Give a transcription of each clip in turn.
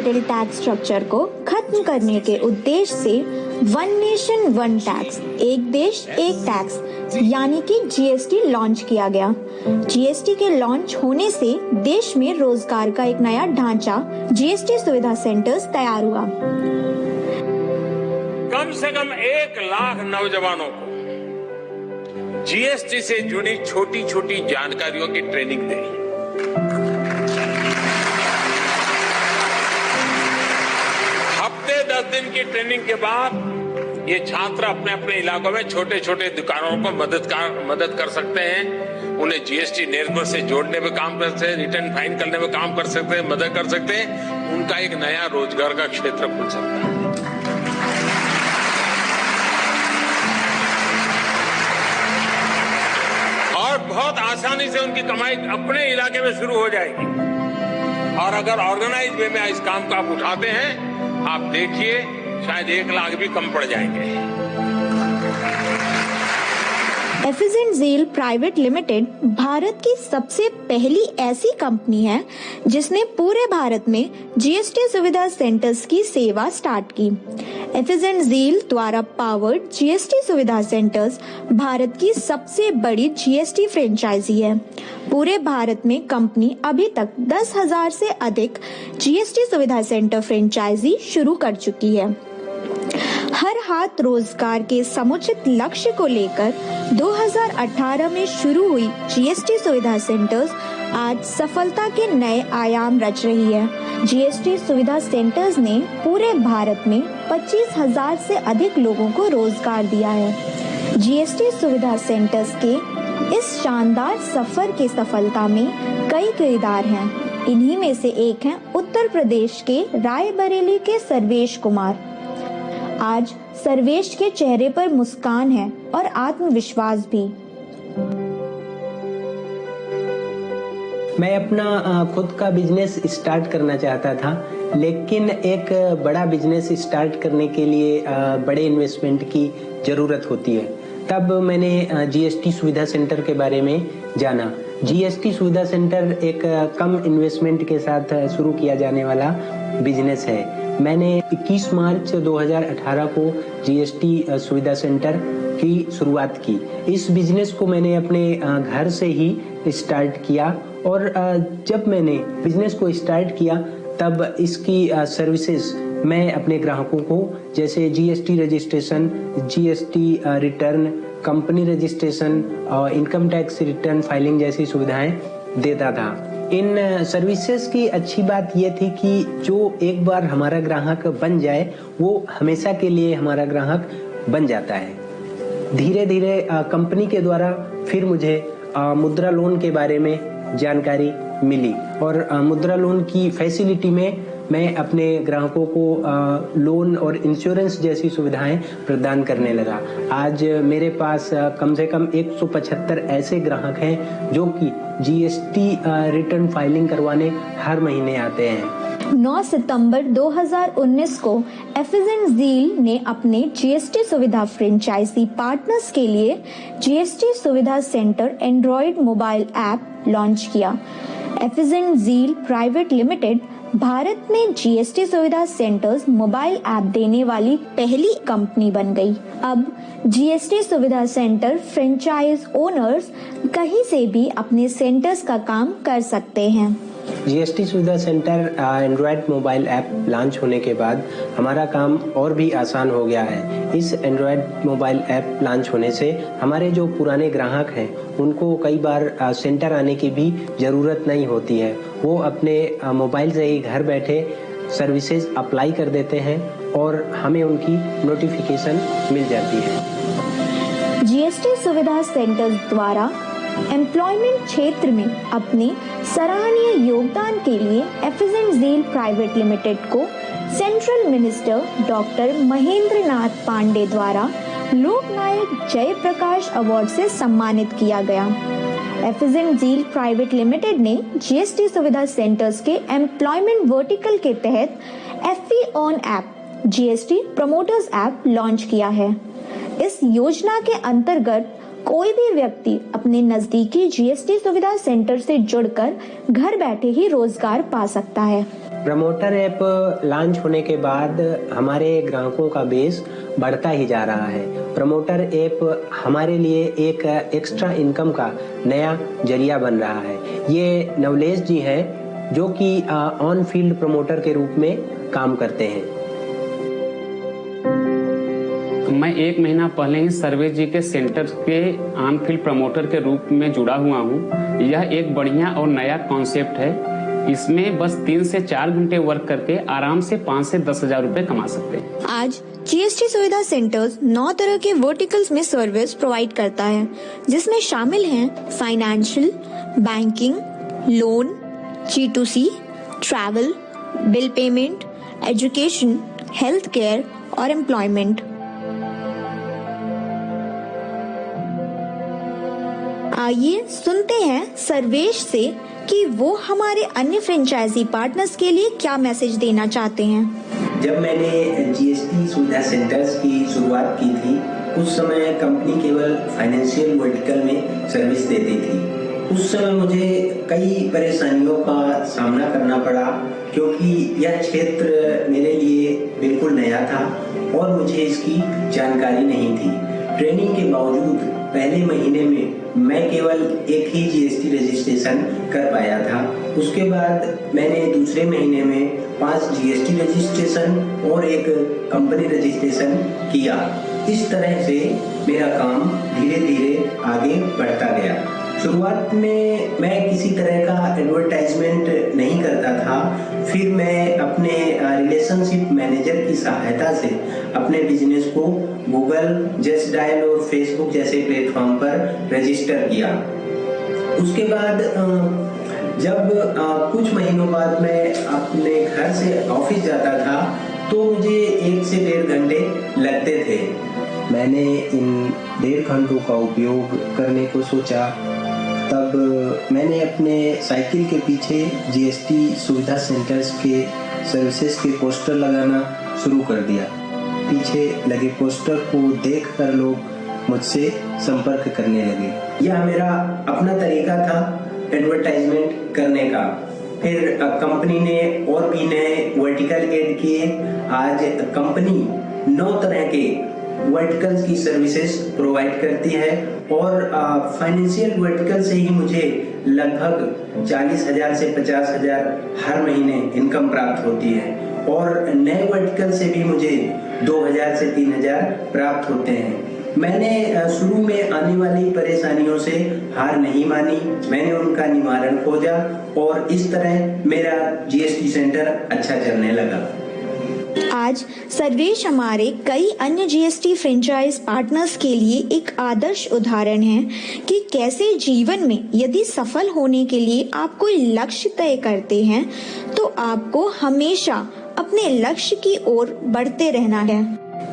जटिल tax structure को खत्म करने के उद्देश्य से वन नेशन वन टैक्स, एक देश एक टैक्स यानी कि जीएसटी लॉन्च किया गया। जीएसटी के लॉन्च होने से देश में रोजगार का एक नया ढांचा जीएसटी सुविधा सेंटर्स तैयार हुआ। कम से कम 1 लाख नौजवानों को जीएसटी से जुड़ी छोटी छोटी जानकारियों की ट्रेनिंग दी। हफ्ते 10 दिन की ट्रेनिंग के बाद ये छात्र अपने अपने इलाकों में छोटे छोटे दुकानों को मदद कर सकते हैं। उन्हें जीएसटी निर्भर से जोड़ने में काम कर सकते हैं, रिटर्न फाइल करने में काम कर सकते हैं, मदद कर सकते हैं। उनका एक नया रोजगार का क्षेत्र खुल सकता है। और बहुत आसानी से उनकी कमाई अपने इलाके में शुरू हो जाएगी। और अगर ऑर्गेनाइज वे में इस काम को आप उठाते हैं, आप देखिए शायद 1 लाख भी कम पड़ जाएंगे। एफिजेंट ज़ील प्राइवेट लिमिटेड भारत की सबसे पहली ऐसी कंपनी है जिसने पूरे भारत में जीएसटी सुविधा सेंटर्स की सेवा स्टार्ट की। एफिजेंट ज़ील द्वारा पावर्ड जीएसटी सुविधा सेंटर्स भारत की सबसे बड़ी जीएसटी फ्रेंचाइजी है। पूरे भारत में कंपनी अभी तक 10,000 से अधिक जीएसटी सुविधा सेंटर फ्रेंचाइजी शुरू कर चुकी है। हर हाथ रोजगार के समुचित लक्ष्य को लेकर 2018 में शुरू हुई जीएसटी सुविधा सेंटर्स आज सफलता के नए आयाम रच रही है। जीएसटी सुविधा सेंटर्स ने पूरे भारत में 25,000 से अधिक लोगों को रोजगार दिया है। जीएसटी सुविधा सेंटर्स के इस शानदार सफर की सफलता में कई किरदार हैं। इन्हीं में से एक हैं उत्तर प्रदेश के रायबरेली के सर्वेश कुमार। आज सर्वेश के चेहरे पर मुस्कान है और आत्मविश्वास भी। मैं अपना खुद का बिजनेस स्टार्ट करना चाहता था, लेकिन एक बड़ा बिजनेस स्टार्ट करने के लिए बड़े इन्वेस्टमेंट की ज़रूरत होती है। तब मैंने जीएसटी सुविधा सेंटर के बारे में जाना। जीएसटी सुविधा सेंटर एक कम इन्वेस्टमेंट के साथ शुरू किया जाने वाला बिजनेस है। मैंने 21 मार्च 2018 को जीएसटी सुविधा सेंटर की शुरुआत की। इस बिजनेस को मैंने अपने घर से ही स्टार्ट किया और जब मैंने बिजनेस को स्टार्ट किया तब इसकी सर्विसेज मैं अपने ग्राहकों को जैसे GST registration, GST return, company registration और इनकम टैक्स रिटर्न फाइलिंग जैसी सुविधाएं देता था। इन सर्विसेज की अच्छी बात यह थी कि जो एक बार हमारा ग्राहक बन जाए वो हमेशा के लिए हमारा ग्राहक बन जाता है। धीरे धीरे कंपनी के द्वारा फिर मुझे मुद्रा लोन के बारे में जानकारी मिली और मुद्रा लोन की फैसिलिटी में मैं अपने ग्राहकों को लोन और इंश्योरेंस जैसी सुविधाएं प्रदान करने लगा। आज मेरे पास कम से कम 175 ऐसे ग्राहक हैं जो कि जीएसटी रिटर्न फाइलिंग करवाने हर महीने आते हैं। 9 सितंबर 2019 को एफिजेंट ज़ील ने अपने जीएसटी सुविधा फ्रेंचाइजी पार्टनर्स के लिए जीएसटी सुविधा centre Android mobile app launch किया। एफिजेंट ज़ील प्राइवेट लिमिटेड भारत में जीएसटी सुविधा सेंटर्स मोबाइल ऐप देने वाली पहली कंपनी बन गई। अब जीएसटी सुविधा सेंटर फ्रेंचाइज ओनर्स कहीं से भी अपने सेंटर्स का काम कर सकते हैं। जीएसटी सुविधा centre Android mobile app launch होने के बाद हमारा काम और भी आसान हो गया है। इस एंड्रॉयड मोबाइल ऐप लॉन्च होने से हमारे जो पुराने ग्राहक हैं उनको कई बार सेंटर आने की भी ज़रूरत नहीं होती है। वो अपने मोबाइल से ही घर बैठे सर्विसेज अप्लाई कर देते हैं और हमें उनकी नोटिफिकेशन मिल जाती है। जीएसटी सुविधा सेंटर्स द्वारा एम्प्लॉयमेंट क्षेत्र में अपने सराहनीय योगदान के लिए एफिजेंट ज़ील प्राइवेट लिमिटेड को central minister doctor Mahendra Nath Pandey द्वारा लोकनायक जयप्रकाश अवार्ड से सम्मानित किया गया। एफिजेंट ज़ील प्राइवेट लिमिटेड ने जीएसटी सुविधा सेंटर्स के एम्प्लॉयमेंट वर्टिकल के तहत FE on app GST promoters app launch किया है। इस योजना के अंतर्गत कोई भी व्यक्ति अपने नजदीकी जीएसटी सुविधा सेंटर से जुड़कर घर बैठे ही रोजगार पा सकता है। प्रमोटर ऐप लॉन्च होने के बाद हमारे ग्राहकों का बेस बढ़ता ही जा रहा है। प्रमोटर ऐप हमारे लिए एक एक्स्ट्रा इनकम का नया जरिया बन रहा है। ये नवलेश जी हैं जो कि ऑन फील्ड प्रमोटर के रूप में काम करते हैं। मैं 1 महीना पहले ही सर्वेश जी के सेंटर के ऑन फील्ड प्रमोटर के रूप में जुड़ा हुआ हूँ। यह एक बढ़िया और नया कॉन्सेप्ट है। इसमें बस 3 से 4 घंटे वर्क करके आराम से 5 से 10 हजार रुपए कमा सकते हैं। आज जीएसटी सुविधा सेंटर्स 9 तरह के वर्टिकल्स में सर्विस प्रोवाइड करता है, जिसमें शामिल हैं financial, banking, loan, G2C, travel, bill payment, education, health care और एम्प्लॉयमेंट। आइए सुनते हैं सर्वेश से कि वो हमारे अन्य फ्रेंचाइजी पार्टनर्स के लिए क्या मैसेज देना चाहते हैं। जब मैंने जीएसटी सुविधा सेंटर्स की शुरुआत की थी, उस समय कंपनी केवल फाइनेंशियल वर्टिकल में सर्विस देती थी। उस समय मुझे कई परेशानियों का सामना करना पड़ा, क्योंकि यह क्षेत्र मेरे लिए बिल्कुल नया था और मुझे इसकी जानकारी नहीं थी। ट्रेनिंग के बावजूद पहले महीने में मैं केवल एक ही जीएसटी रजिस्ट्रेशन कर पाया था। उसके बाद मैंने दूसरे महीने में 5 जीएसटी रजिस्ट्रेशन और एक कंपनी रजिस्ट्रेशन किया। इस तरह से मेरा काम धीरे धीरे आगे बढ़ता गया। शुरुआत में मैं किसी तरह का एडवर्टाइजमेंट नहीं करता था। फिर मैं अपने रिलेशनशिप मैनेजर की सहायता से अपने बिजनेस को गूगल, जस्ट डायल और फेसबुक जैसे प्लेटफॉर्म पर रजिस्टर किया। उसके बाद जब कुछ महीनों बाद मैं अपने घर से ऑफिस जाता था, तो मुझे 1 से 1.5 घंटे लगते थे। मैंने इन 1.5 घंटों का उपयोग करने को सोचा। तब मैंने अपने साइकिल के पीछे जीएसटी सुविधा सेंटर्स के सर्विसेज के पोस्टर लगाना शुरू कर दिया। पीछे लगे पोस्टर को देखकर लोग मुझसे संपर्क करने लगे। यह मेरा अपना तरीका था एडवर्टाइजमेंट करने का। फिर कंपनी ने और भी नए वर्टिकल ऐड किए। आज कंपनी 9 तरह के वर्टिकल्स की सर्विसेज प्रोवाइड करती है और फाइनेंशियल वर्टिकल से ही मुझे लगभग 40,000 से 50,000 हर महीने इनकम प्राप्त होती है और नए वर्टिकल से भी मुझे 2,000 से 3,000 प्राप्त होते हैं। मैंने शुरू में आने वाली परेशानियों से हार नहीं मानी। मैंने उनका निवारण खोजा और इस तरह मेरा जीएसटी सेंटर अच्छा चलने लगा। आज सर्वेश हमारे कई अन्य जीएसटी फ्रेंचाइज पार्टनर्स के लिए एक आदर्श उदाहरण है कि कैसे जीवन में यदि सफल होने के लिए आप कोई लक्ष्य तय करते हैं तो आपको हमेशा अपने लक्ष्य की ओर बढ़ते रहना है।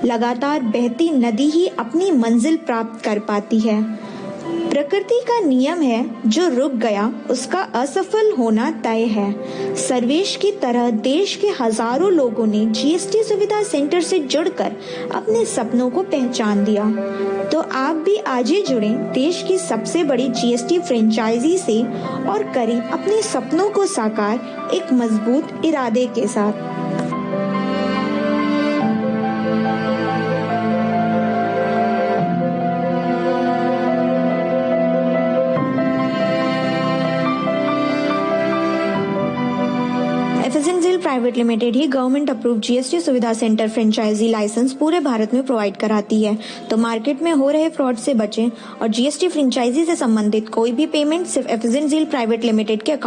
लगातार बहती नदी ही अपनी मंजिल प्राप्त कर पाती है। प्रकृति का नियम है, जो रुक गया उसका असफल होना तय है। सर्वेश की तरह देश के हजारों लोगों ने जीएसटी सुविधा सेंटर से जुड़कर अपने सपनों को पहचान दिया। तो आप भी आज ही जुड़ें देश की सबसे बड़ी जीएसटी फ्रेंचाइजी से और करें अपने सपनों को साकार एक मजबूत इरादे के साथ। एफएसएन ज़ील प्राइवेट लिमिटेड ही गवर्नमेंट अप्रूव जीएसटी सुविधा सेंटर फ्रेंचाइजी लाइसेंस पूरे भारत में प्रोवाइड कराती है। तो मार्केट में हो रहे फ्रॉड से बचें और जीएसटी फ्रेंचाइजी से संबंधित कोई भी पेमेंट सिर्फ एफएसएन ज़ील प्राइवेट लिमिटेड के अकाउंट